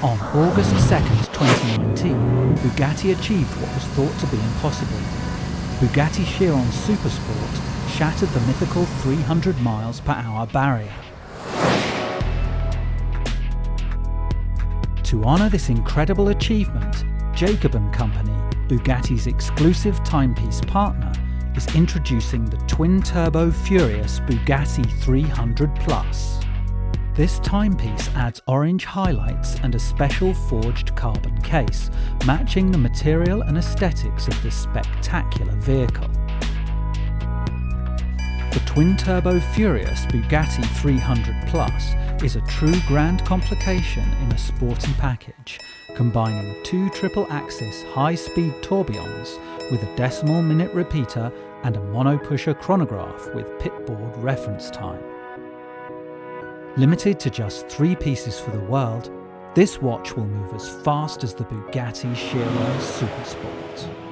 On August 2nd, 2019, Bugatti achieved what was thought to be impossible. The Bugatti Chiron Supersport shattered the mythical 300 miles per hour barrier. To honour this incredible achievement, Jacob & Company, Bugatti's exclusive timepiece partner, is introducing the twin-turbo Furious Bugatti 300 Plus. This timepiece adds orange highlights and a special forged carbon case, matching the material and aesthetics of this spectacular vehicle. The twin-turbo Furious Bugatti 300 Plus is a true grand complication in a sporty package, combining two triple-axis high-speed tourbillons with a decimal minute repeater and a mono-pusher chronograph with pitboard reference time. Limited to just 3 pieces for the world, this watch will move as fast as the Bugatti Chiron Supersport.